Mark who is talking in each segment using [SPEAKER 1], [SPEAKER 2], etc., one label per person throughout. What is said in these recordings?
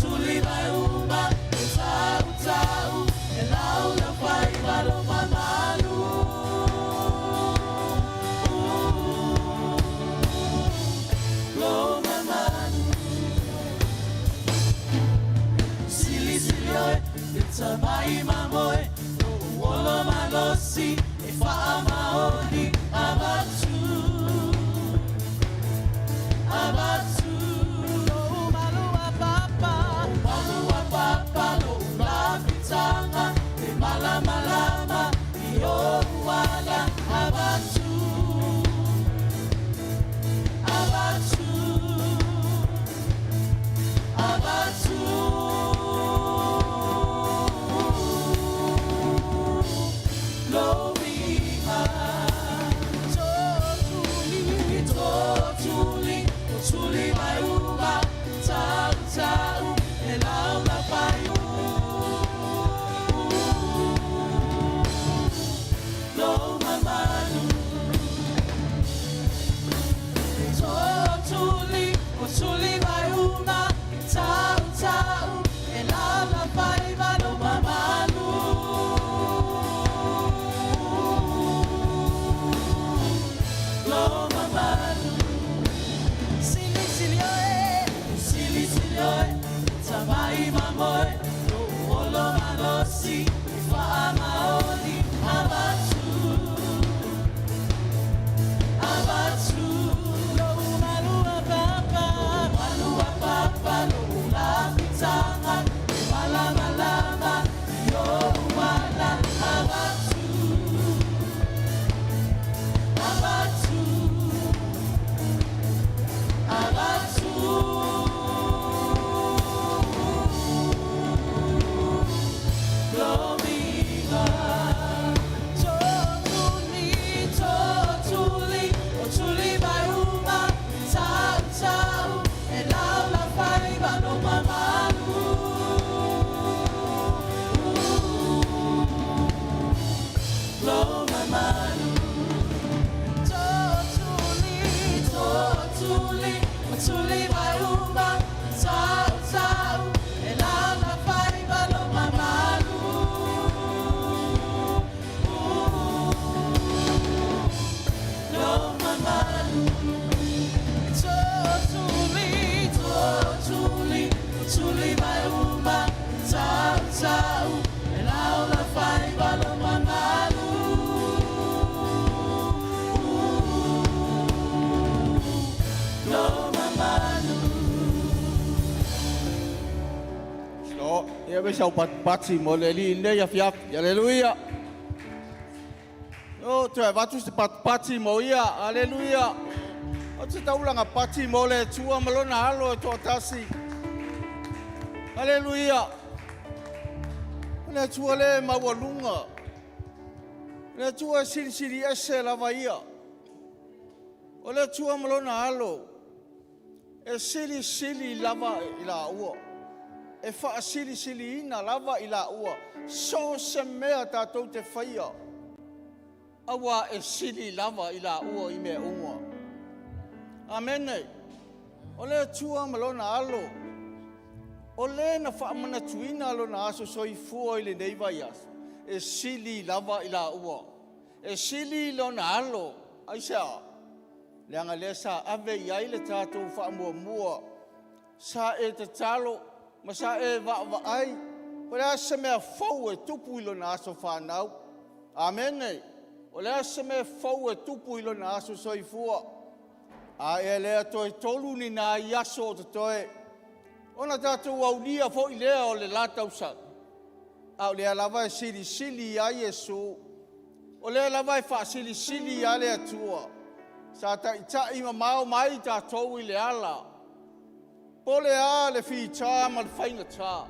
[SPEAKER 1] tuli mai uma e tau tau e laula pai malo mamalu lo mamalu sili sili oi e tamai mamoe o uolo malosi e faa maoni abatu abatu lo malua papa lo la pitanga e malama lama io wala abatu abatu abatu lo miha tuli mai uma tau tau e laula pai lo mamalu tuli mai uma tau tau e laula pai lo mamalu lo mamalu tamai mamoe no olo malosi fa maoni abatu abatu lo malua papa lo la pitanga malama lama yo wala abatu abatu abatu tuli mai uma tau tau e laula pai lo mamalu lo mamalu tuli mai uma tau tau e laula pai lo mamalu lo mamalu tuli mai uma tau tau e laula pai lo mamalu lo mamalu
[SPEAKER 2] so ia be sau patsi mo le li ne ya fiak haleluya o te vatu se patsi mo ia haleluya o te taulanga patsi mo le tua malona halo e to tasi haleluya le tua le mawalunga le tua siri ese lava ia o le tua malona halo e sili lava ila ua e fa sili ina lava ila ua so se mea tatou te whaia awa e sili lava ila ua i mea unga amene o le tua malona alo o le na whaamana tuina alo na aso soi fua i le neiva ias e sili lava ila ua e sili lona alo aisa leanga le sa ave iai le tātou whaamua sa e te talo ma sa e va ai o le asa mea fau e tupu ilo na aso whanau amene o le asa mea fau e tupu ilo na aso soifua a e lea toi tolu ni na iaso o te toe ona tātou au nia fo i lea o le latau sa au lea lava e sili ai Yesu o lea lava e wha sili ai le atua sa ta ima mau mai tātou i le ala pole a le fi tā ma le whainga tā.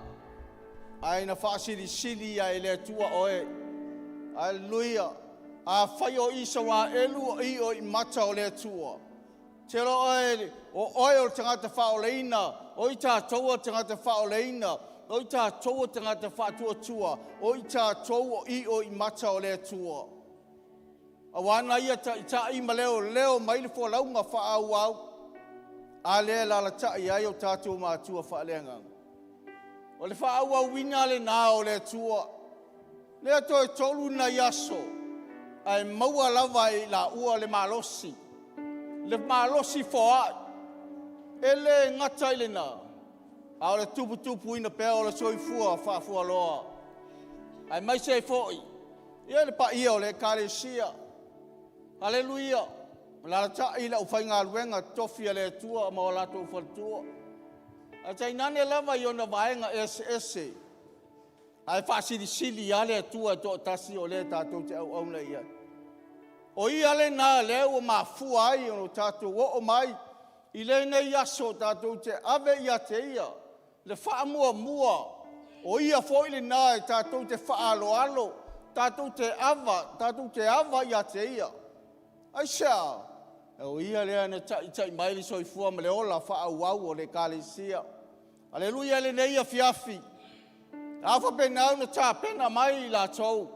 [SPEAKER 2] Ai na whaasiri ai le tua oe. Alleluia. A whai o isa wā elu o i o i mata o le tua. Te ro oe o tangata whaoleina. O i tā toua tangata whaoleina. O i tā toua tangata whātua tua. O i tā toua i o i mata o le tua. A wana ia ta ima leo maile fo launga wha au. A lea la ta i ai o tātou mātua whaalenga. O le whaua wina le nā o le tua. Lea toi tolu na yaso. Ai maua lava I la ua le malosi. Le malosi foa. Ele ngata ile na. A o le tupu ina pea o le soifua whaafua loa. Ai mai se foi. Ia le pa ia o le kalesia. Haleluia. La ta ila u fainga luenga tofia le tua ma o la to fatua. A tai nane lava I ona vaenga SS. Ai fasili sili ale tua to tasi o le tatou te au le ia. O ia le na le o mafua ai o tatou o mai. I le nei aso tatou te ave ia te ia. Le wha mua. O ia foi le na tatou te wha alo. Tatou te ava ia te ia. Ai sea. O ia lea na tai mai li soifua ma le ola wha au o le kalesia. Aleluia le nei a fiafi. Afa penau na ta pena mai la tau.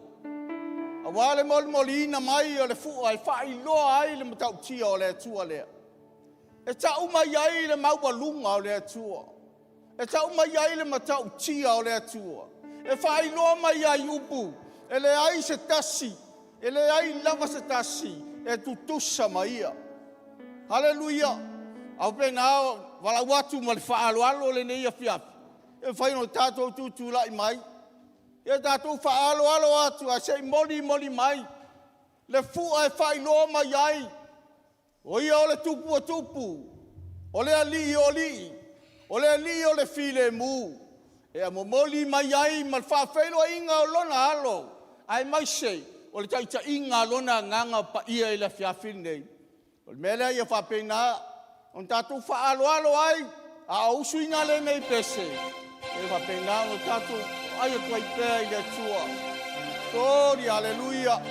[SPEAKER 2] A wale molina mai o le fu ai whai loa ai le matau tia o le tua lea. E tau mai ai le maua lunga o le tua. E tau mai ai le matau tia o le tua. E whai loa mai ai upu. E le ai se tasi. E le ai lava se tasi. E tutusa mai ia. Haleluia. Au penau wala watu ma le whaaloalo le nei a fiafi. E whai no tātou tūtūlai mai. E tātou whaaloalo atu a sei moli mai. Le fua e whai loa mai ai. O ia o le tupu. O le ali o li. O le ali o le file mu. E a moli mai ai ma le whawhelo inga o lona alo. Ai mai sei. O le taita inga lona nganga pa ia I le fiafi nei. O le mele ia whapena. On tātou whaaloalo ai. A usuina le nei pese. E whapena o tātou ai a tuai pēr I le tua. Tori, aleluia.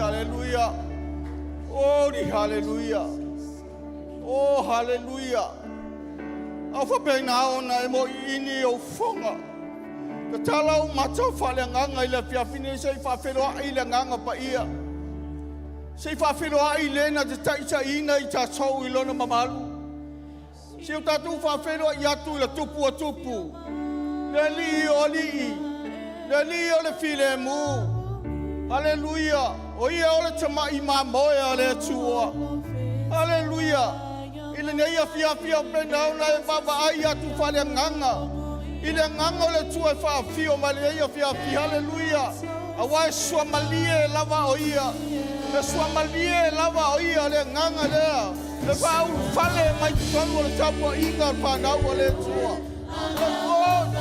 [SPEAKER 2] Hallelujah. Oh, hallelujah. Oh, hallelujah. Afa pena ona mo ini o fonga. Ka tala o mato fale nganga ile fiafine sei fa felo ile nganga pa ia. Sei fa felo ile na te taisa ina I ta chou ilona mamalu. Si o tatu whawhenua I atu I le tupu a tupu. Le li o li. Le li o le file mu. Hallelujah. O ia o le tama I mamoe a le atua. Hallelujah. I le neia fia o pena o na e baba ai atu whale nganga. I le nganga o le tua e whaafio ma le eia fia. Hallelujah. Awa e sua malie lava o ia. Le sua malie lava o ia le nganga lea. Le whau whale mai tonu o le tapua inga whanau o le tua. Le God.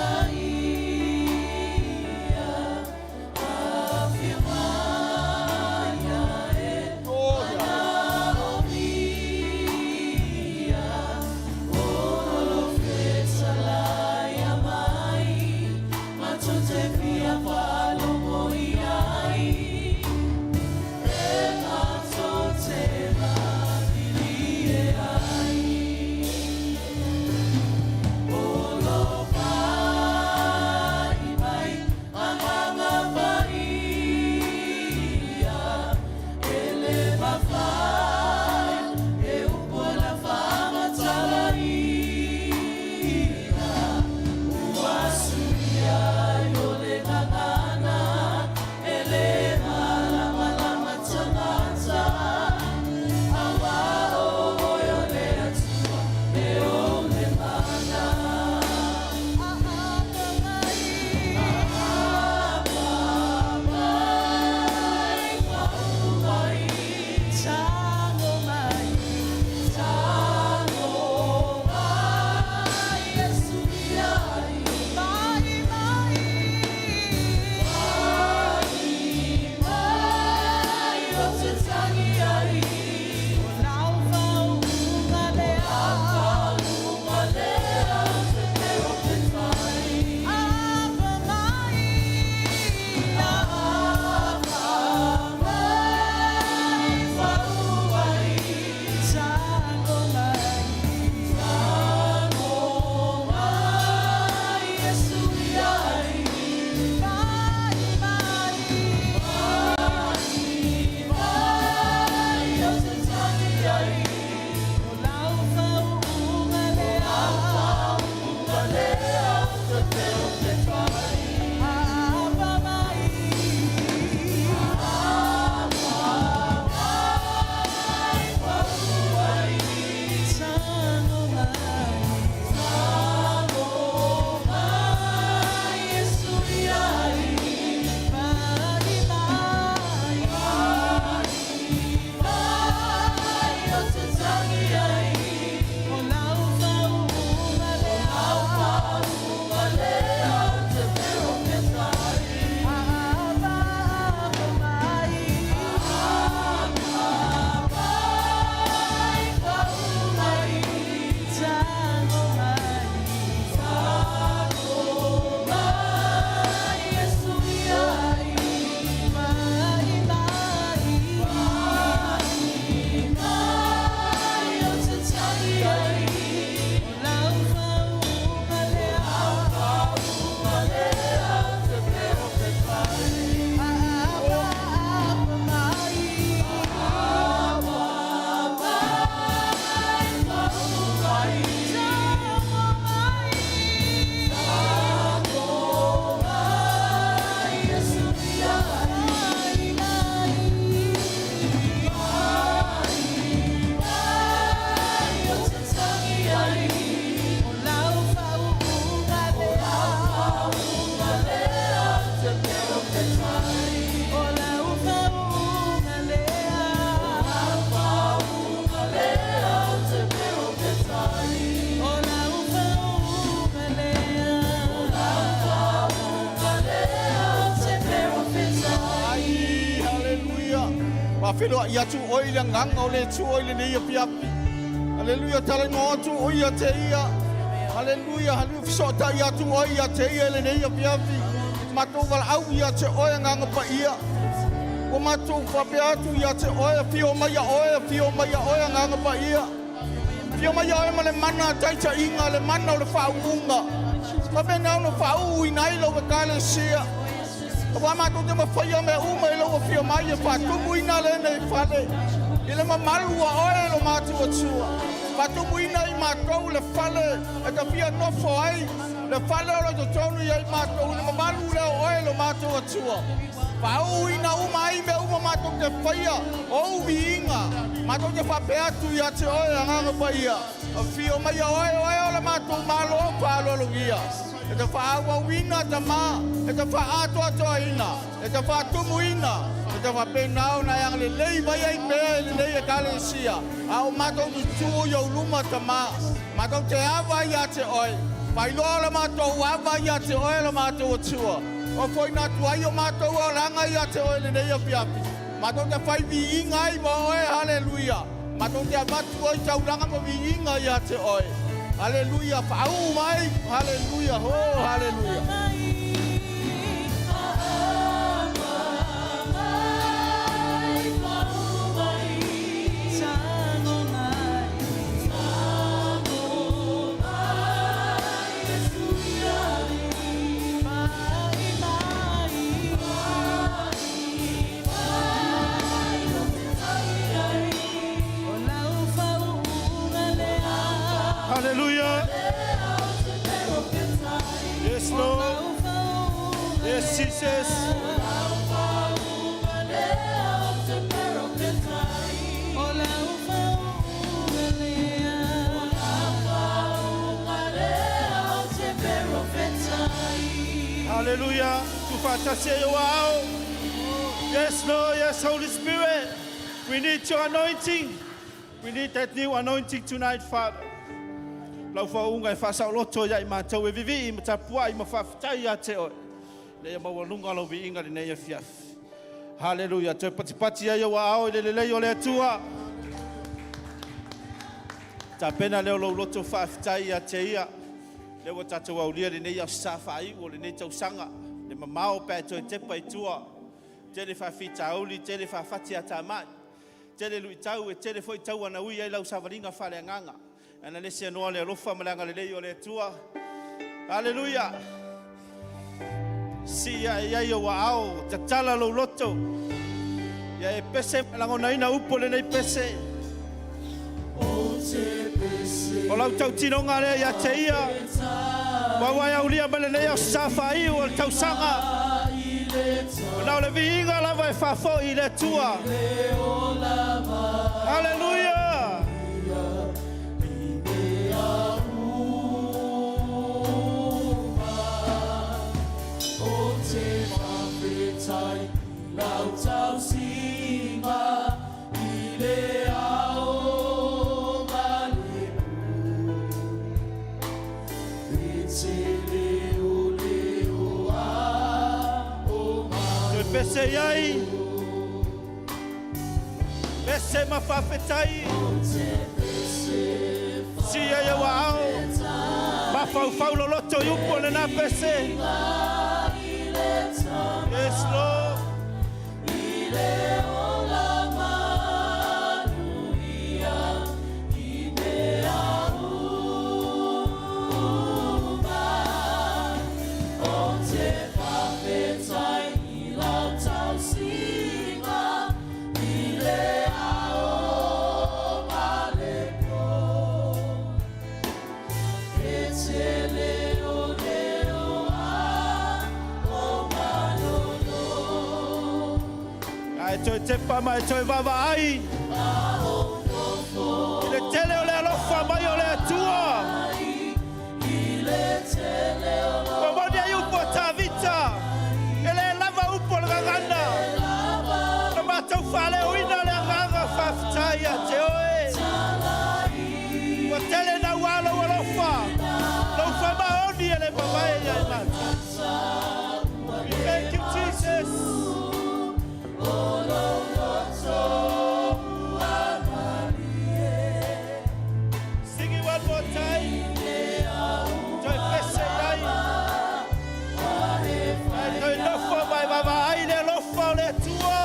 [SPEAKER 2] Whawhenua I atu oile nganga o le tu oile ne ia piapi. Hallelujah, tala ngō atu oia te ia. Hallelujah, hallelujah, fisota I atu oia te ia le ne ia piapi. Matou wala au ia te oia nganga pa ia. O matou whape atu ia te oia, fio mai a oia nganga pa ia. Fio mai a oia ma le mana taita inga, le mana o le whaungunga. Whape nao no whau I nai lau wakale sia. Wa matou te mawhaia me uma I lau a fio mai e whatumu ina le nei whale. I le mamalu a oia lo matou atua. Patumuina I mātou le whale e ka whia nofo ai. Le whale o to tonu i ai mātou le mamalu leo oe lo mātou atua. Pau ina umai me uma mātou te whaia o uwi inga. Mātou te whapeatu i ate oe anganga paia. A whio mai a oe o le mātou malo o pālologia. E te whaawa wina ta mā. E te whaato atoa ina. E te whaatumu ina. E te whapenao na yang le lei mai ai mea le lei e kale sia. A o mātou tu tuo i au luma ta mā. Mātou te awa i ate oe. Pai loa le mātou awa i ate oe le mātou atua. O foi na tuai o mātou o ranga i ate oe le nei a piapi. Mātou te whai vi inga i mo oe, haleluia. Mātou te amatu oi tau ranga mo vi inga i ate oe. Haleluia, whaau mai, haleluia, ho, haleluia.
[SPEAKER 3] Hallelujah. Yes, Lord. Yes, Jesus. Hallelujah. Yes, Lord. Yes, Holy Spirit. We need your anointing. We need that new anointing tonight, Father. Lau whaunga e whasau loto ia I mātou e vivi I matapua I mawhawhitai a te oe. Nei a mawalunga lau vi inga nei a fiaf. Hallelujah. Te patipati ai o ao I le lei o le atua. Ta pena leo lau loto whawhitai a te ia. Leo tatou au lia le nei a sawhai o le nei tau sanga. Le mamao pē toi tepa I tua. Te le whawhita auli, te le whawhati a tā mai. Te le lui tau e te le foi tau ana ui ai lau savaringa whale nganga. Ana le se noa le rofa malanga le lei o le tua. Hallelujah. Si ia o ao tatala lo loto. Ia e pese langona ina upo le nei pese. O lau tau tinonga le ia te ia. Wawai au lia mele nei o sawhai o le tausanga. O nau le vihinga lava e whafo I le tua. Hallelujah.
[SPEAKER 1] Lau tau singa I le ao malepu E te leo a o
[SPEAKER 3] Te pese iai Pese ma whawhetai Si ai o ao Ma whau lo loto I upo le nā pese Yes, Lord. Toi te pama e toi vava ai. I le tele o le alofa mai o le atua. O moni ai upo ta vita. E le lava upo le gangana. O matau whale o ina le ganga whaftai a te oe. O tele na walo o lofa. Lau whama oni e le mawai ai mata. We thank you, Jesus. Sing it one more time. Toi pese ai. Toi lofa mai mama ai le lofa le tua.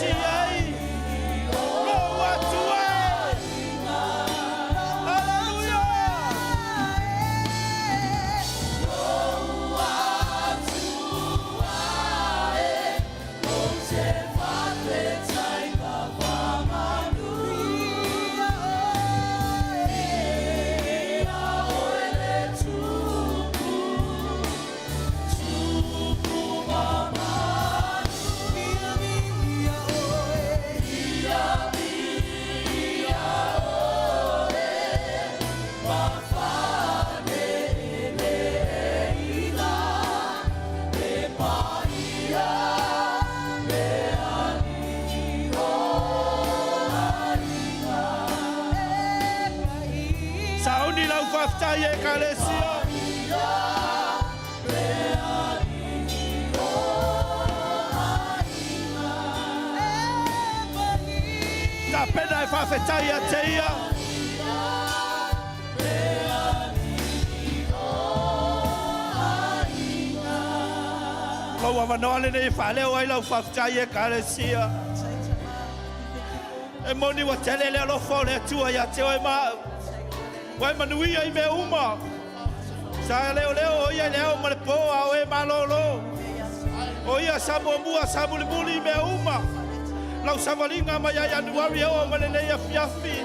[SPEAKER 3] si ai. Lo atu ai. Hallelujah. Sauni lau whaftai e kalesia. Ta pena e whawhetai a te ia. Lau awanoa le nei whaleo ai lau whaftai e kalesia. E moni wa tele le alofo le atua ia te oi maa. Wai manuia I me uma. Sa leo leo o ia leo ma le poa o e malolo. O ia samu mua samu le muli I me uma. Lau savalinga ma ia anuari o ma le leia fiafi.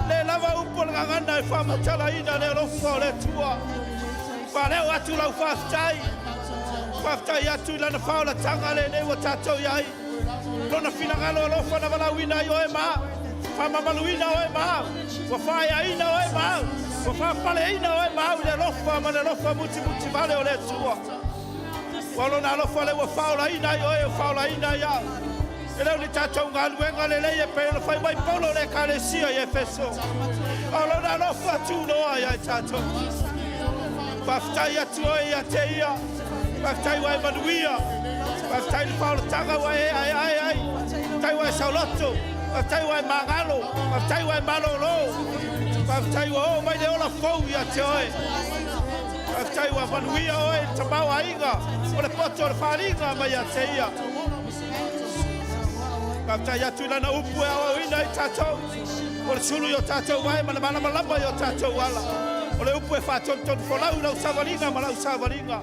[SPEAKER 3] Le lava upo le ngangana e whamatala ina le lofa o le tua. Wa leo atu lau whaftai. Whaftai atu lana whaola tanga le ne wa tatou iai. Lona finangalo lofa na walawina I o e maa. Whamamaluina o e mau, wa whaeaina o e mau, wa whapaleina o e mau, le lofa ma le lofa muti vale o le tua. Walona lofa le wa whaolaina I o e whaolaina ia. E leo ni tātou ngā luenga le leia pe le whai mai polo le kālesia I Efeso. Walona lofa tūnoa ia tātou. Whaftai atu o ia te ia, whaftai wa e manuia, whaftai ni whaolatanga wa e ai, tai wa e sauloto. Whaftai wai magalo, whaftai wai malolo, whaftai wa o mai le ola fau ia te oe. Whaftai wa manuia oe tamau a inga, o le poto o le wharinga mai a te ia. Whaftai atu lana upu e awa uina I tātou, o le sulu I o tātou wai, ma le malama I o tātou wala. O le upu e whātontonu wholau lau savaringa ma lau savaringa.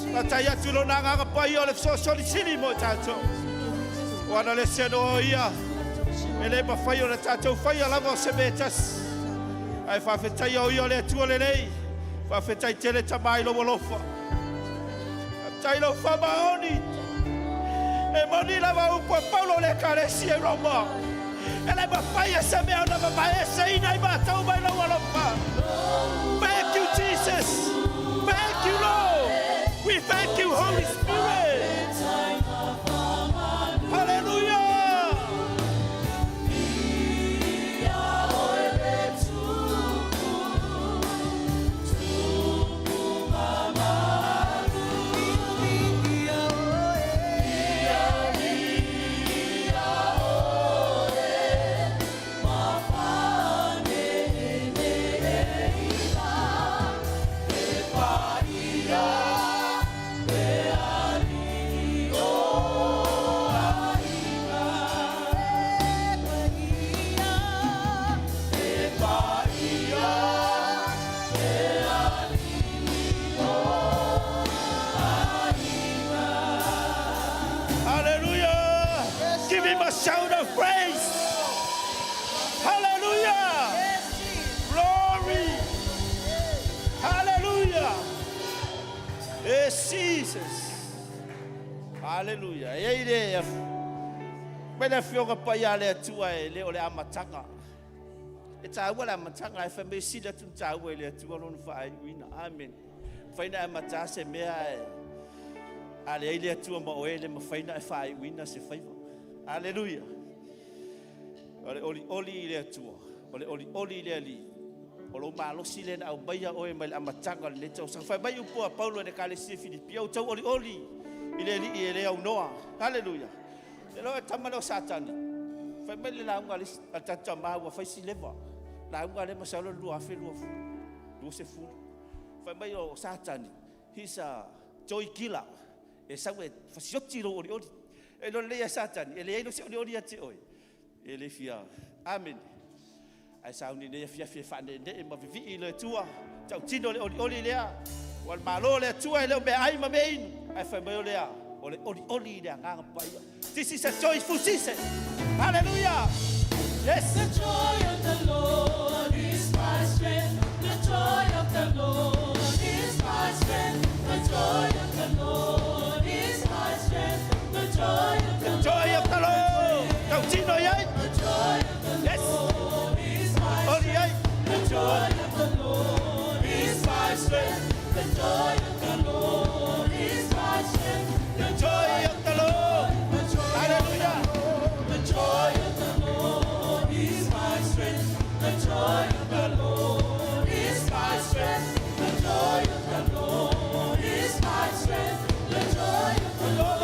[SPEAKER 3] Whaftai atu lona nganga pai o le sosoli sili mo tātou. O ana le seno o ia. Ele ma fai o le tātou fai a lava o se metas. Ai whawhetai au I o le atua le lei. Whawhetai tele tamai lo walofa. Tai lo whamaoni. E moni lava upo paulo le karesi e roma. Ele ma fai a se mea na mamae se ina I mātau mai lo walofa. Thank you Jesus. Thank you Lord. We thank you Holy Spirit. Hallelujah. Shout of praise. Hallelujah. Glory. Hallelujah. Yes, Jesus. Hallelujah. Eire. Mena fionga paya le tua e le ole amatanga. E ta wala amatanga e fa me sida tu ta le tua lon fa wina. Amen. Faina amata se mea ale ile tua ma oele ma faina e fa wina se fa. Hallelujah. Ole oli le tua. Ole oli le ali. Olo malo silen au baya o e mai amatanga le tau sang fa bai upo Paulo de Kalesi Filipi au tau oli ile li ile au noa. Hallelujah. Lo tamalo satani. Fa mai le launga le atata ma wa fa sileva. Launga le masalo lu afi lu se fu. Fa mai o satani. He's a joy killer. E sawe fa sioti lo oli. E lo le Satan, e le no se o dia te oi. E le fia. Amen. Ai sauni ne fia fa ne ma vi le tua. Tau tino le oli le. Wal malo le tua le be ai ma bein. Ai fa me le. Ole oli le nga pa. This is a joyful season. Hallelujah. Yes.
[SPEAKER 1] The joy of the Lord is my strength. The joy of the Lord is my strength. The joy of the Lord is my strength. The joy of the Lord.
[SPEAKER 3] Joy of the Lord. Tau tino yai.
[SPEAKER 1] The joy of the Lord is my strength. The joy of the Lord is my strength. The joy of the Lord is my strength.
[SPEAKER 3] The joy of the Lord. Hallelujah.
[SPEAKER 1] The joy of the Lord is my strength. The joy of the Lord is my strength. The joy of the Lord is my strength. The joy of the Lord.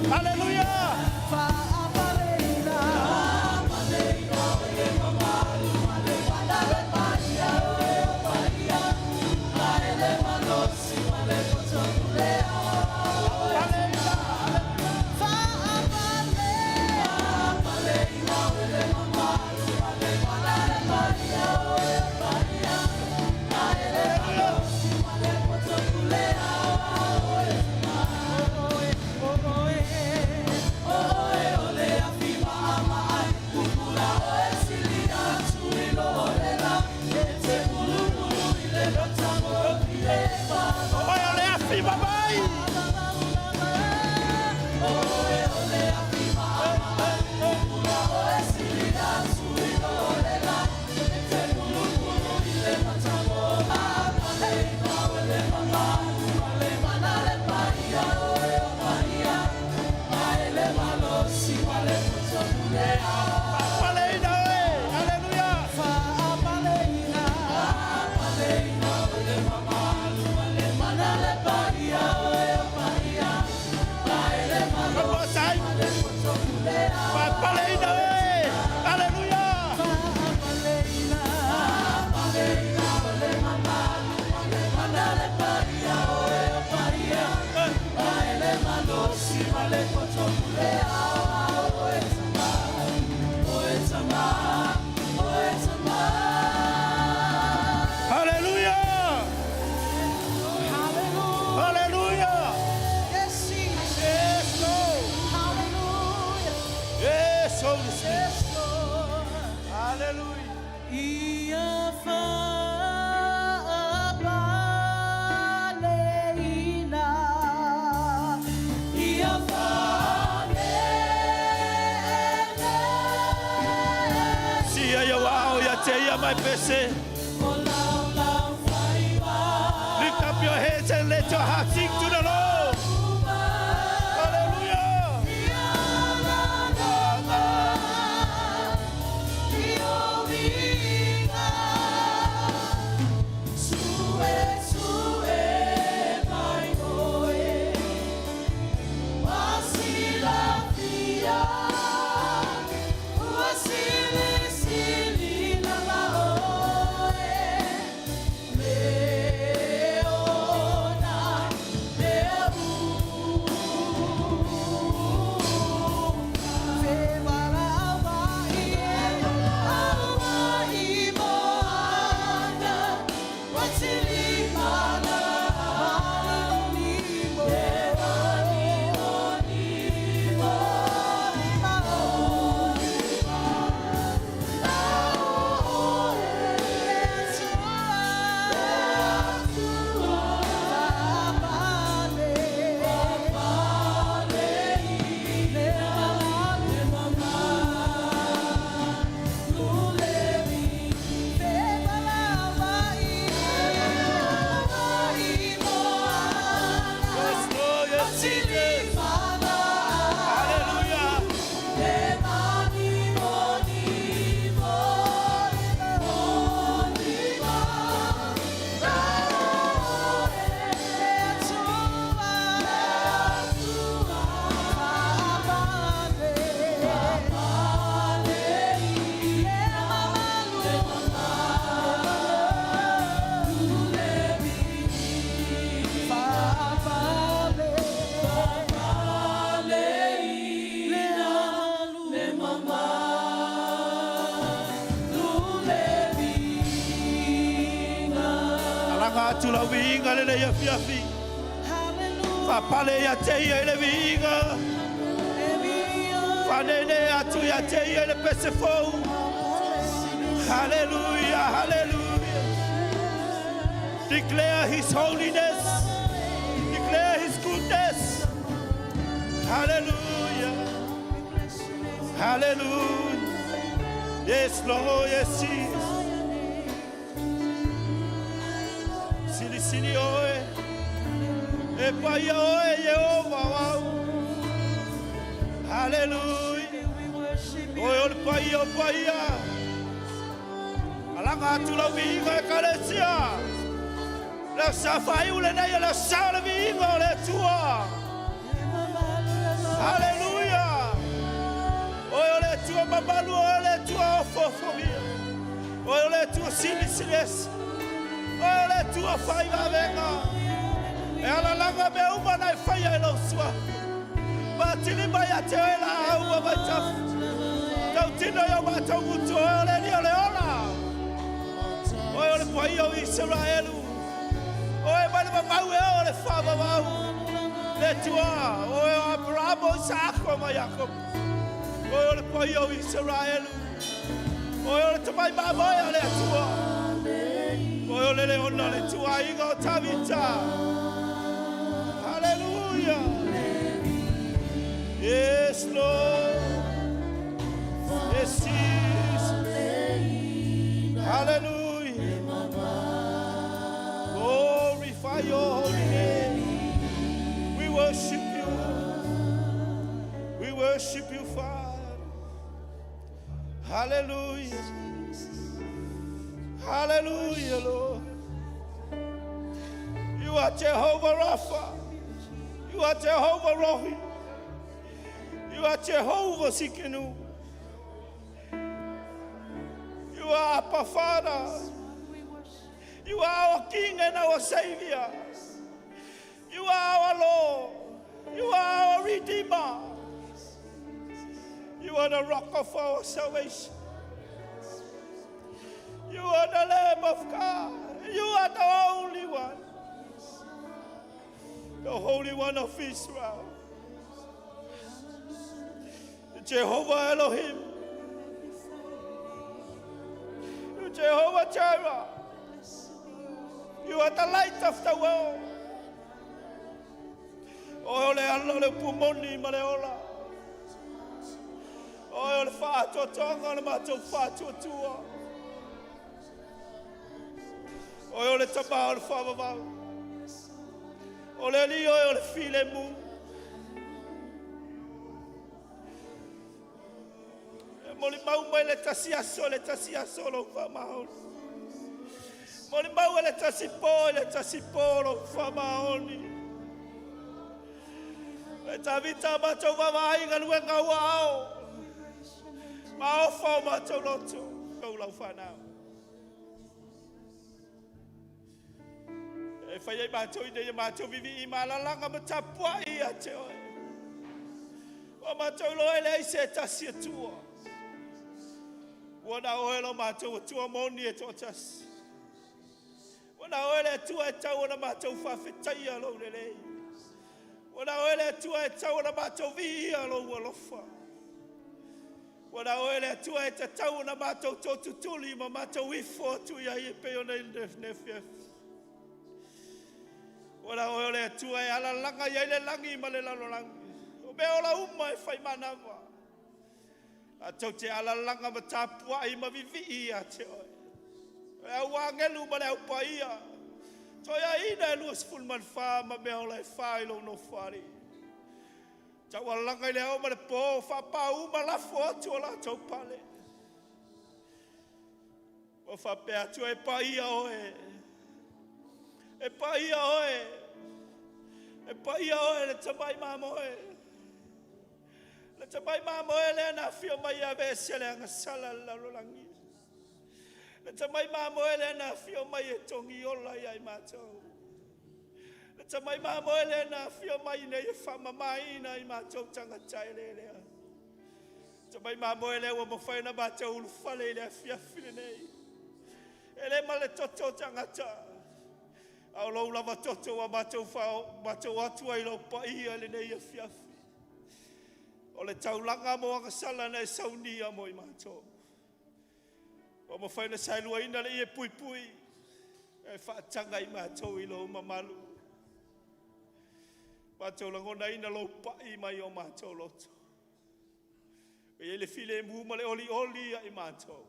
[SPEAKER 1] Hallelujah.
[SPEAKER 3] my pese.
[SPEAKER 1] O lau lau fai wa.
[SPEAKER 3] Lift up your heads and let your heart sing to the Lord. Hallelujah. Tu la winga le ya fiafi. Fa pale ya te ya le winga. Fa nene atu ya te ya le pesefo. Hallelujah, hallelujah. Declare His holiness. Declare His goodness. Hallelujah. Hallelujah. Yes, Lord, yes, Jesus. Sili oe, e pai oe Jehovah wau. Hallelujah. Oe ole pai o pai a. Alanga atu la winga e kalesia. La safai ule nei la sala winga o le tua. Hallelujah. Oe ole tua mamalu ole tua ofofobia. Oe ole tua sili. Ole tua fai va venga. E ala langa me uma na fai e lo sua. Ba tini ba ya te la uma ba ta. Tau tino yo ba tau mutu ole ni ole ola. Ole pai o Israelu. Ole ba ba mau e ole fa ba mau. Le tua ole Abraham Isaac ma Jacob. Ole pai o Israelu. Ole te mai ba ba ole tua. Oyo lele ona le tua inga o tavita. Hallelujah. Yes, Lord. Yes, Jesus. Hallelujah. Glorify your holy name. We worship you. We worship you, Father. Hallelujah. Hallelujah, Lord. You are Jehovah Rapha. You are Jehovah Rohi. You are Jehovah Sikenu. You are our Father. You are our King and our Savior. You are our Lord. You are our Redeemer. You are the rock of our salvation. You are the Lamb of God. You are the only one. The Holy One of Israel. Jehovah Elohim. You Jehovah Jireh. You are the light of the world. O le ala le pumoni ma le ola. O le whātua tonga le mātou whātua tua. Oi o le tama o le whamamau. O le li oi o le file mu. Mo le mau mai le tasi aso lo whamau. Mo le mau le tasi po lo whamaoni. E ta vita mātou wawai ngā luenga ua ao. Ma ofa o mātou loto. Kau lau whanau. E whai ei mātou i nei mātou vivi i mālalanga ma tapua i a te oe. O mātou loe le se tasi atua. Wana oe lo mātou atua moni e tō tasi. Wana oe le atua e tau ana mātou whawhetai alo le lei. Wana oe le atua e tau ana mātou vihi alo alofa. Wana oe le atua e tau ana mātou tōtutuli ma mātou ifo atu ia i peo nei nefnefef. Wana oe le atua e ala langa ia le langi ma le lalo langi. O me ola uma e whai manawa. A tau te ala langa ma tāpua i ma vivi i a te oe. E au angelu ma le au paia. Toi a ina e luas fulman wha ma me ola e wha i lo no whari. Tau ala langa i le au ma le pō wha pā uma lafo atu o la tau pale. O wha pe atu e paia oe. E paia oe. E paia oe le tamai mamoe. Le tamai mamoe le na fio mai a vese le anga sala la lolangi. Le tamai mamoe le na fio mai e tongi ola i mātou. Le tamai mamoe le na fio mai ne e whama mai na i mātou tangatai le lea. Tamai mamoe le wa mawhaina mātou ulu whale le a fiafine nei. E le ma le toto tangata. Au lau lava toto wa mātou atua i lau paia le nei a fiafi. O le taulanga mo anga sala na e Sauniga mo i mātou. O ma whaina sailua ina le i e pui pui. E whaatanga i mātou i lau mamalu. Mātou langona ina lau pai mai o mātou loto. E le file e muhuma le oli i mātou.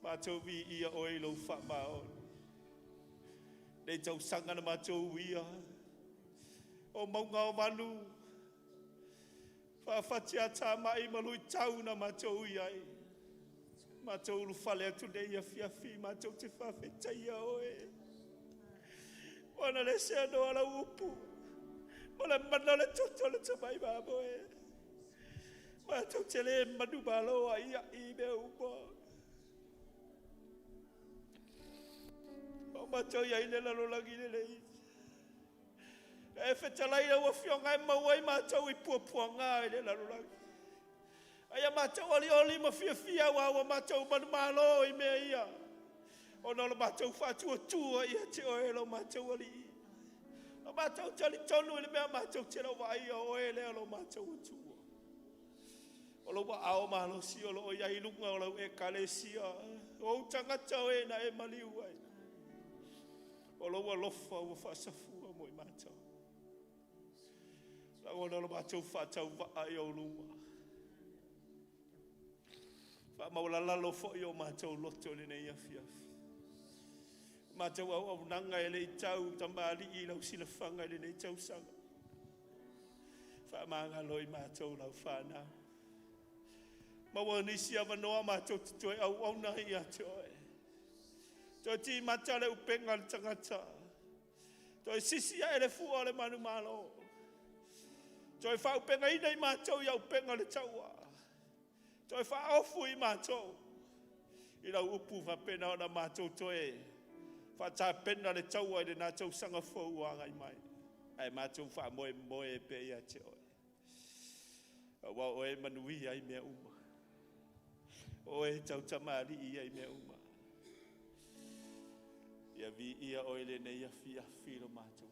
[SPEAKER 3] Mātou vi ia o i lau wha maon. Nei tau sanga na mātou ia. O maunga o manu. Whawhatia tā mai malui tau na mātou iai. Mātou ulu whale atu nei a fiafi, mātou te whawhetai a oe. Wana le se ano ala upu. Mala mana le toto le tamai mamoe. Mātou te le manu maloa ia i me umo. O mātou iai le lalolangi le lei. E whetalai au a whionga e mauai mātou i puapuanga i le larulangi. Aia mātou oli ma fia wa mātou manu malo i mea ia. O nolo mātou whatua tua i te oe lo mātou oli. O mātou tali tonu i le mea mātou te lau wa ia o e leo lo mātou atua. O lo wa ao malo si o lo o ia ilunga o lau e kalesia. O utangata o e na e maliu ai. O lo wa lofa o whasafua mo i mātou. Langona lo mātou whātau waa i o luma. Wha maula lalo fo i o mātou loto le nei afiafi. Mātou au nanga e le i tau tamari i lau sila whanga le nei tau sanga. Wha maanga loi mātou lau whanau. Maua nisi awa noa mātou tutoe au nahi a te oe. Toi ti mata le upenga le tangata. Toi sisi a ele fua le manu malo. Toi wha upenga ina i mātou i au penga le taua. Toi wha ofu i mātou. I lau upu wha pena o na mātou toe. Wha tā pena le taua i le nātou sanga fau anga i mai. Ai mātou wha moe pe ia te oe. Wa oe manui ai mea uma. Oe tau tamari i ai mea uma. Ia vi ia oe le nei a filo mātou.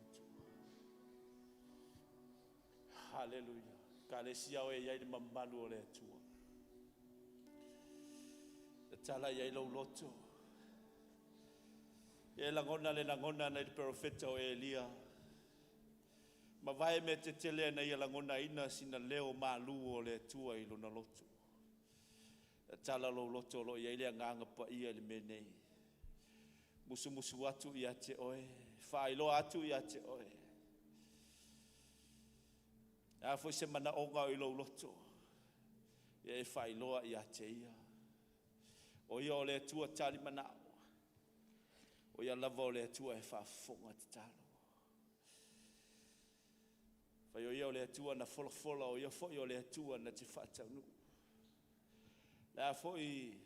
[SPEAKER 3] Hallelujah. Kalesia oe iai le mamalu o le atua. E tala iai lau loto. E langona le langona na i profeta o Elia. Ma vai me te tele na i langona ina sina leo malu o le atua i lona loto. E tala lau loto lo iai le nganga pa ia le menei. musu atu ia te oe, whaailoa atu ia te oe. A foi se mana onga o ilo loto, ia e whaailoa ia te ia. O ia o le atua tali manao, o ia lava o le atua e whaafonga te talo. Whai o ia o le atua na fola o ia foi o le atua na te whaataunu. La foi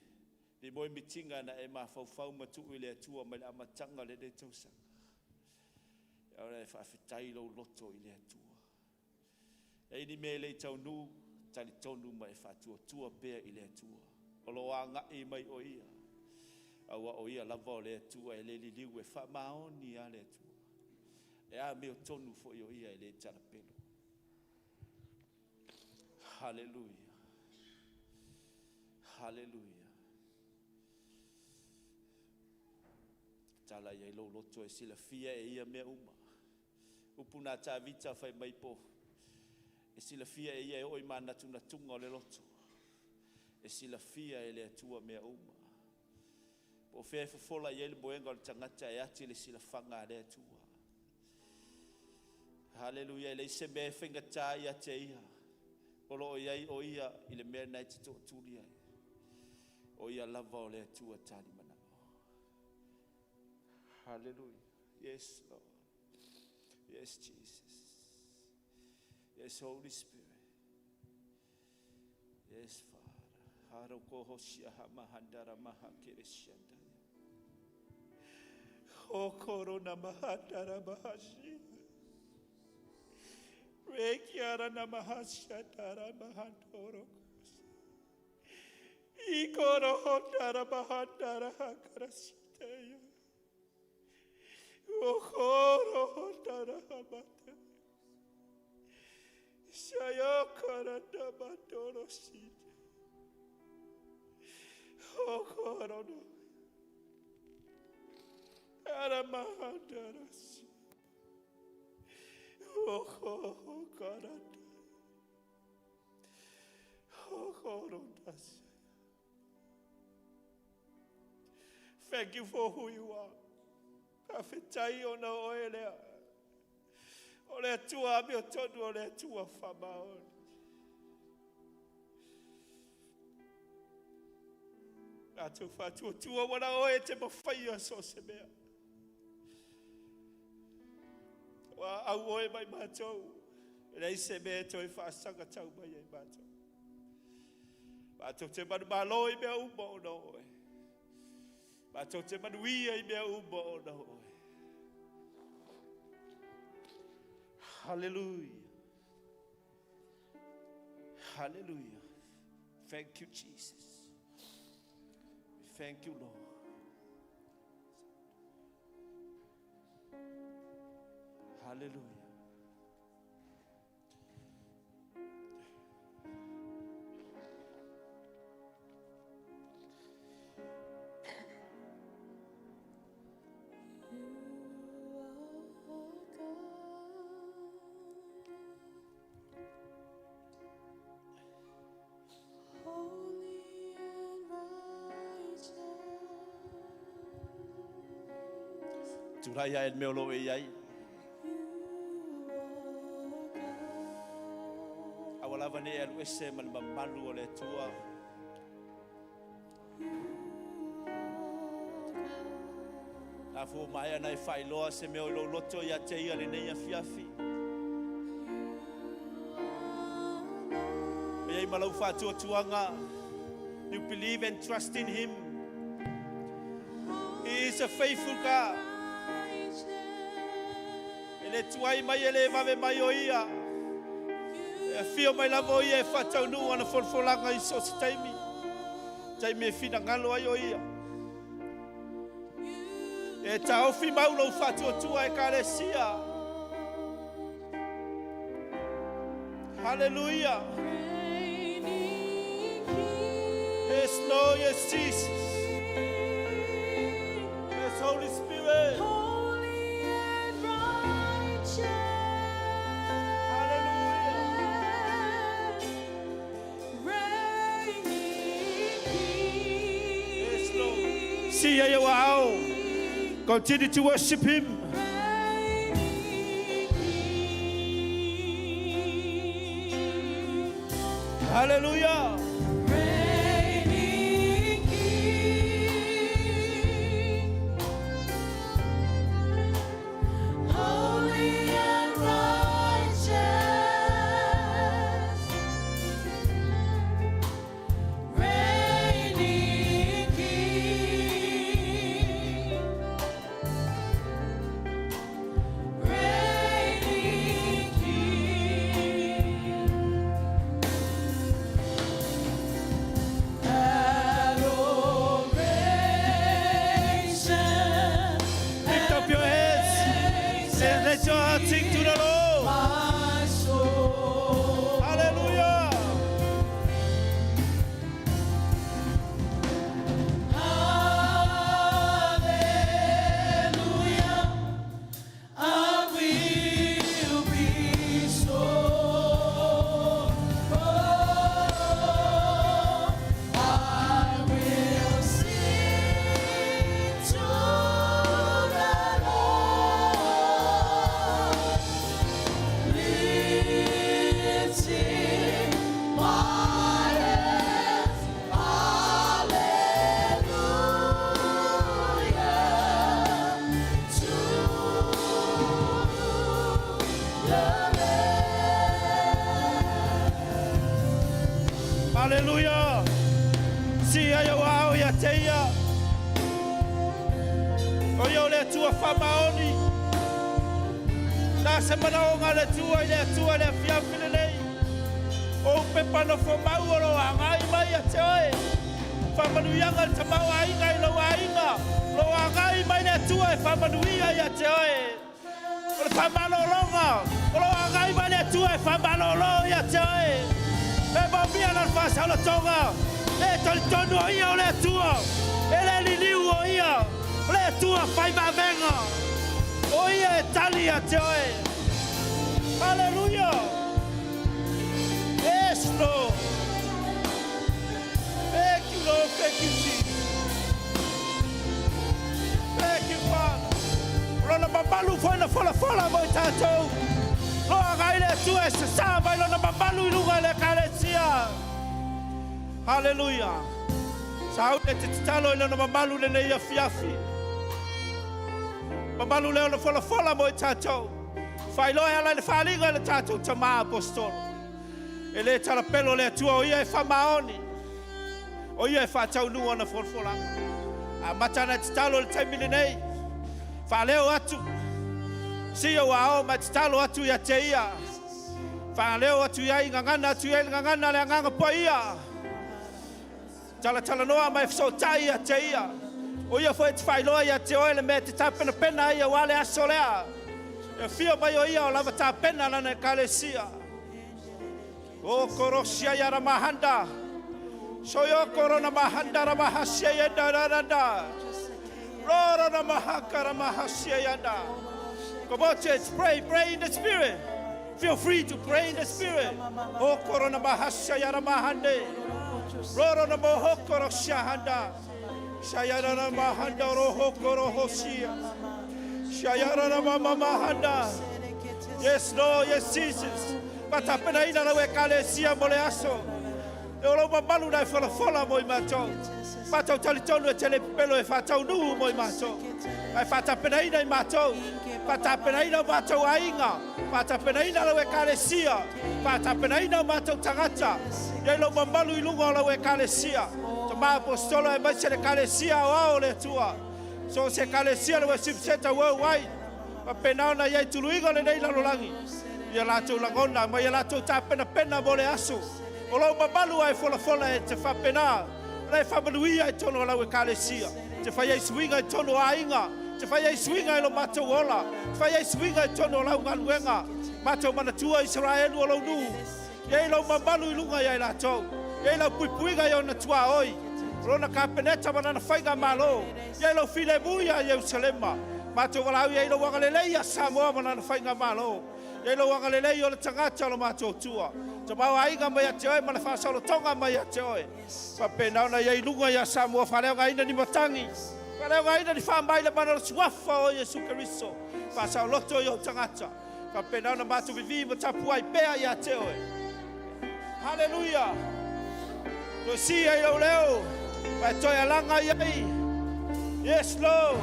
[SPEAKER 3] ni moi mitinga na e mawhau matu i le atua mai le amatanga le de tausanga. Ia o le whaafetai lo loto i le atua. E ni me le taunu, tali tonu mai whaatua tua bea i le atua. O lo anga i mai o ia. Aua o ia lava o le atua e le liliu e whamaoni a le atua. E a meo tonu fo i o ia e le tarapelo. Hallelujah. Hallelujah. Tala ia ilo loto e sila fia e ia mea uma. Upuna ta vita fai mai po. E sila fia e ia e oi mana tuna tunga o le loto. E sila fia e le atua mea uma. Po fea fofola ia le boenga o le tangata e ati le sila fanga le atua. Hallelujah. Le se me whenga tā ia te ia. Olo o iai o ia i le mea nei te tōturi ai. O ia lava o le atua tani mana. Hallelujah. Yes, Lord. Yes, Jesus. Yes, Holy Spirit. Yes, Father. Haro koho sia hama handara maha kere shiandaya. O korona mahandara maha shia. Rekiara na mahashatara mahandoro. Ikoro hotara mahandara hakarasiteya. Okoro hotara hamata. Shayokara na mandoro sita. Okoro no. Ara mahandara sita. Oh, God. Thank you for who you are. Afetai ona oelea. Ole tua mi otonu ole tua famaon. Atu fatu tua wana oe te mawhaia so se mea. Wa au oe mai mātou. Rei se mea toi whaasanga tau mai ai mātou. Mātou te manu māloi mea uma o na oe. Mātou te manu ia i mea uma o na oe. Hallelujah. Hallelujah. Thank you, Jesus. Thank you, Lord. Hallelujah. Turaya el meolo e ai. Awalava ne el wese man malu o le tua. A fu mai ana fai loa se me o lo loto ia te ia le nei fiafi. E ai malau fa tuanga. You believe and trust in him. He is a faithful God. Ele tuai mai ele vave mai o ia. E fio mai lavo ia e fatau nu ana folfolanga i so taimi. Taimi e fina ngalo ai o ia. E tau fi mau lo fatu tua e kalesia. Hallelujah. Yes, Lord, yes, Jesus. Yes, Holy Spirit. Sia eu ao Continue to worship Him. Hallelujah.
[SPEAKER 1] Reigning King, holy and righteous, reigning King, reigning King. Adoration,
[SPEAKER 3] Lift up your heads and let your heart sing to the Lord.
[SPEAKER 1] my soul.
[SPEAKER 3] Hallelujah.
[SPEAKER 1] Hallelujah, I will be so. Oh, I will sing to the Lord, lifting my hands. Hallelujah to the
[SPEAKER 3] Hallelujah. Sia yo ao ya teia. O yo le tua whamaoni. Nā se mana o ngā le tua whiawhine nei. O pepa no whamau o lo a ngai mai a te oe. Whamanuianga le tamau a inga I lo a inga. Lo a ngai mai le tua e whamanuia i a te oe. O le whamalolonga. O lo a ngai mai le tua e whamalolo i a te oe. E mawhia na whasa la tonga. E tali tonu o ia o le tua. E le liliu o ia. O le tua whai mawenga. O ia e tali a te oe. Hallelujah. Yes, Lord. Thank you, Lord. Thank you, Jesus. Thank you, Father. Rona mabalu foi na fola mo tatou. Loa ngai le tua e sa vai lona mabalu I lunga le kalesia. Hallelujah. Sau te talo I lona mabalu le nei afiafi. Mabalu le ona fola mo tatou. Fai loa ala le falinga le tatou tama apostolo. E le tala pelo le tua o ia e whamaoni. O ia e whatau nu ona fola. A matana te talo le taimile nei. Whaleo atu. Sia wao ma te talo atu ia te ia. Whaleo atu ia I ngangana atu ia I ngangana le nganga po ia. Tala noa mai so tai ia te ia. O ia foi te whailoa ia te oele me te tapena pena ia wale aso lea. E fia mai o ia o lava tapena lana kalesia. O korosia ia ramahanda. So yo korona mahanda ramahasia ia da. Rora ramahaka ramahasia ia da. Come on, church, pray in the spirit. Feel free to pray in the spirit. O korona mahasia ia ramahande. Rora ramohoko roshahanda. Shayara ramahanda rohoko rohosia. Shayara ramamahanda. Yes, Lord, yes, Jesus. Patapena ina la wekalesia mole aso. E olo mamalu na fola mo I matou. Patau talitonu e tele pelo e fatau nu mo I matou. Ai patapena ina I matou. Patapena ina matou ainga. Patapena ina la wekalesia. Patapena ina matou tangata. E lo mamalu I lunga la wekalesia. Tama apostolo e mai se le kalesia o le tua. So se kalesia le worship center worldwide. Papena na ia tuluiga le nei la lolangi. Ia latou lagona ma ia latou tapena pena mo le aso. O lau mamalu ai fola e te whapena. Lai whamanuia e tono lau e kalesia. Te whai ai swinga e tono ainga. Te whai ai swinga e lo matou ola. Te whai ai swinga e tono lau nganuenga. Matou manatua Israelu o lau nu. Iei lau mamalu I lunga iai latou. Iei lau puipuiga I ona tua oi. Rona kapeneta manana whainga malo. Iei lau file muia I Jerusalema. Matou walau iei lau wangaleleia Samoa manana whainga malo. Iei lau wangalelei o le tangata o lo matou tua. Te mau ainga mai a te oe, mana whaasalo tonga mai a te oe. Papena ona iei lunga ia Samoa whaleo nga ina ni matangi. Kalau ngai na di famai le mana suafa o Yesu Kristo. Pasal loto yo tangata. Kapena na matu vivi mo tapuai pea ya te oe. Hallelujah. To si ai lo leo. Pa toi alanga yai. Yes Lord.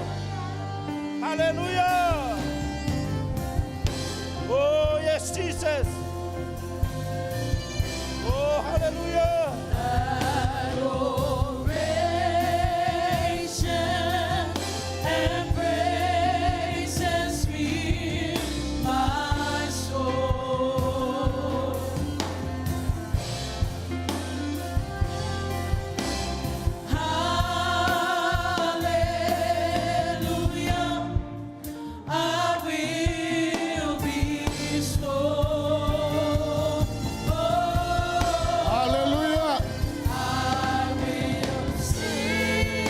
[SPEAKER 3] Hallelujah. Oh yes Jesus. Oh hallelujah.
[SPEAKER 1] Adoration and praises fill my soul. Hallelujah, I will be restored.
[SPEAKER 2] Hallelujah.
[SPEAKER 1] I will sing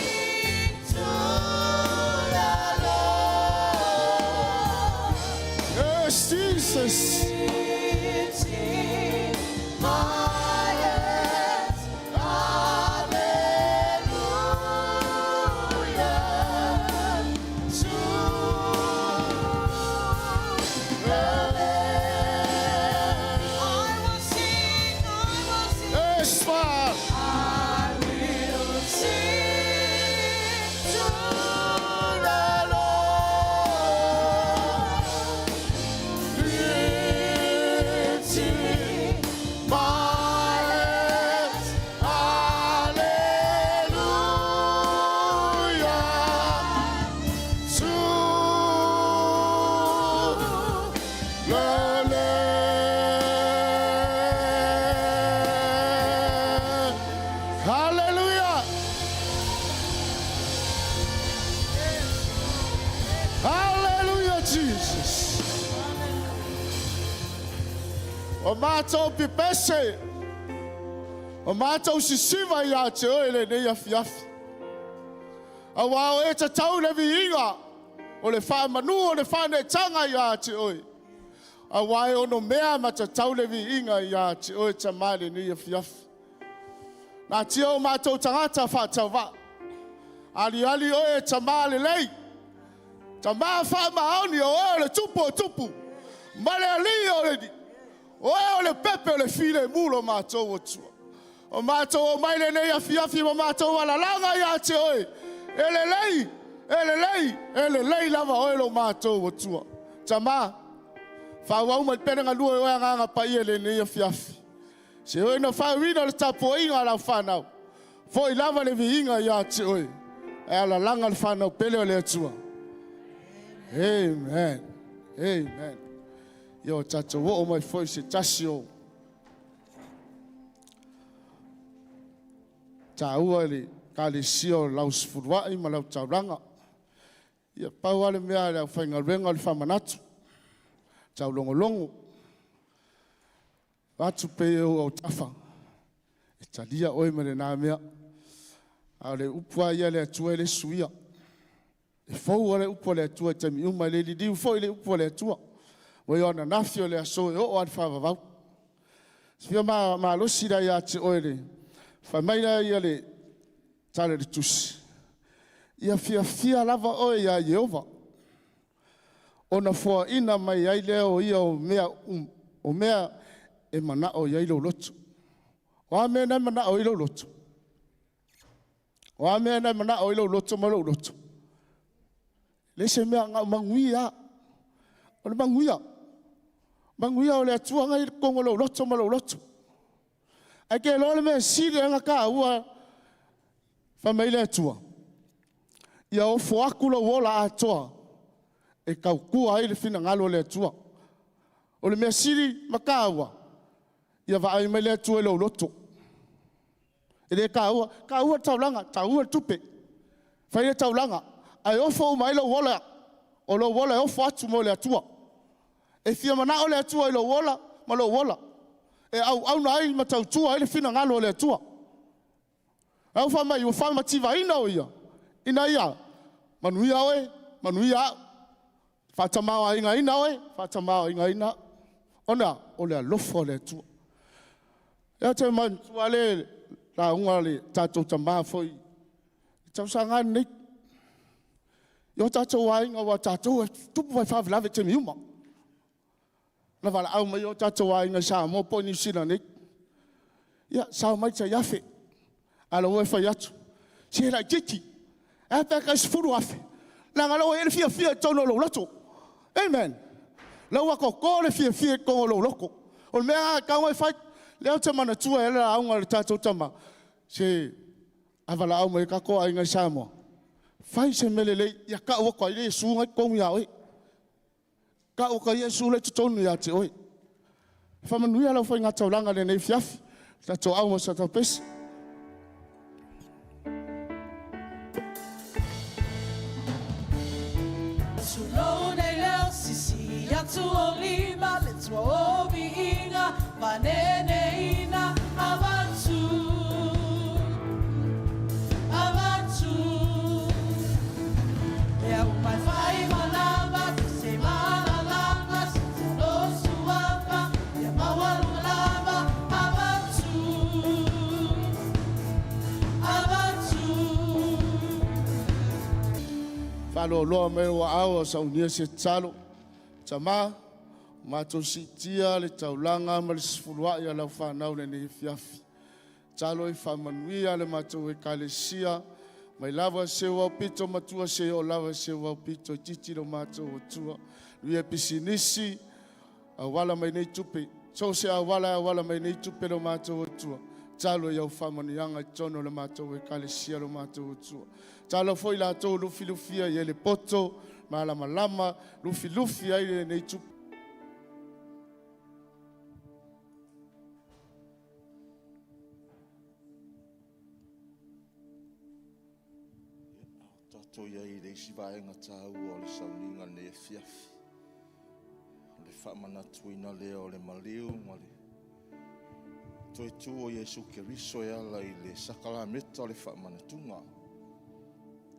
[SPEAKER 1] to the Lord,
[SPEAKER 2] Yes, Jesus.
[SPEAKER 1] lifting my hands. Hallelujah to the Lamb. I will sing.
[SPEAKER 2] Yes, Father.
[SPEAKER 1] I will sing to the Lord, lifting my hands.
[SPEAKER 2] Hallelujah. Hallelujah. Hallelujah, Jesus. O mātou pipese. O mātou sisiva ia te oele nei afiafi. A wao e te tau le viinga. O le wha manu o le whane tanga ia te oe. A wae ono mea ma te tau le viinga ia te oe te maile nei afiafi. Nā tia o mātou tangata whātau wā. Ali oe te maile lei. Ta maa wha maoni o e le tupu. Male ali o le di. O e o le pepe o le file mulo mātou o tua. O mātou o maile nei afiafi ma mātou wala langa ia te oe. Ele lei lava oe lo mātou o tua. Ta maa. Whawau mai penanga lua o nganga pa ia le nei afiafi. Se oe na whawina le tapo inga la whanau. Fo I lava le viinga ia te oe. E ala langa le whanau pele o le atua. Amen. Amen. Yo tata wo o mai foi se tasio. Ta ua le kali sio laus furwa I malau tauranga. Ia pau ale mea le whainga renga le whamanatu. Tau longo. Watu pe o tafa. E talia oi mele nā mea. A le upua ia le atua le suia. E fau le upua le atua te mi uma le li diu fau le upua le atua. Wa yo na nafio le aso e o al whavavau. Sifia ma losi da ia te oe le. Whamaina ia le tale le tusi. Ia fia lava oe ia Yehova. Ona fua ina mai ai leo ia o mea e mana o ia ilo lotu. O mea na mana o ilo lotu. O mea na mana o ilo lotu ma lo lotu. Le se mea ngā manguia. O le manguia. Manguia o le atua ngai kongo lo lotu ma lo lotu. Ai ke lo le mea siri anga ka ua whamai le atua. Ia o fuaku lo wola atoa. E kau kua ai le fina ngalo le atua. O le mea siri makaua. Ia va ai mai le atua lo lotu. E le kaua taulanga tupe. Whai le taulanga. Ai ofo mai lo wola. O lo wola e ofo atu mo le atua. E fia mana o le atua I lo wola, ma lo wola. E au na ai ma tautua ai le fina ngalo le atua. Au fa mai, u fa ma tiva ina o ia. Ina ia. Manuia oe, manuia. Fatamao inga ina oe, fatamao inga ina. Ona, o le alofo le atua. Ea te man, tuale la unga le tatou tamaa foi. Tau sanga nei.
[SPEAKER 4] Yo tātou ainga wa tātou e tupu vai whawelawe te miuma. Na wala au mai o tātou ainga sa mo po New Zealand e. Ia, sa mai ta iafe. Ala ue whai atu. Se rai tiki. E peka sifuru afe. Langa lau e fia tono lo lato. Amen. Lau ako kore fia kongo lo loko. O mea kaunga e whai. Leo te mana tua e la aunga le tātou tama. Se avala au mai kako ainga sa mo. Fai se melele ya ka o ko Yesu ngai kong ya oi. Ka o ko Yesu le tonu ya te oi. Fa manu ya la fa nga taulanga le nei fiafi. Ta to au mo sa ta pes.
[SPEAKER 1] Sulone leo sisi ya tu olima le tu obi inga vanene ina avatu. My five alama, say malama, no suapa, yamawalama, abatu.
[SPEAKER 4] Falo lo me wa au Sauniga se talo. Tama mato sitia le taulanga ma le sifulua ya la whanau le nei fiafi. Talo I whamanuia le mato e kalesia. Mai lava se wa pito matua se o lava se wa pito titi lo mato o tua. Lui e pisinisi a wala mai nei tupe. So se a wala mai nei tupe lo mato o tua. Talo ya whamanianga tono lo mato e kalesia lo mato o tua. Talo foi la to lufia ye le poto malama lufi ai nei tupe.
[SPEAKER 3] Tato ia I le isi vaenga tāu o le Sauniga ne fiafi. Le whamana tuina leo le maliu ma le toi tu o Yesu Keriso e ala I le sakala meta o le whamana tunga.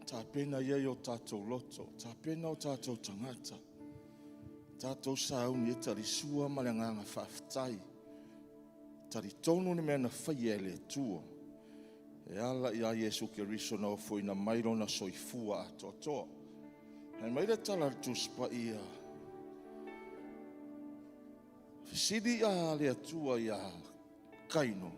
[SPEAKER 3] Tā pena ia I o tātou loto, tā pena o tātou tangata. Tātou sauni e tari sua ma le nganga whaftai. Tari tonu ne mea na whai e le tua. E ala ia Yesu Keriso na o foi na mairo na soifua a totoa. Hei maire tala tuspa ia. Fisidi ia le atua ia kaino.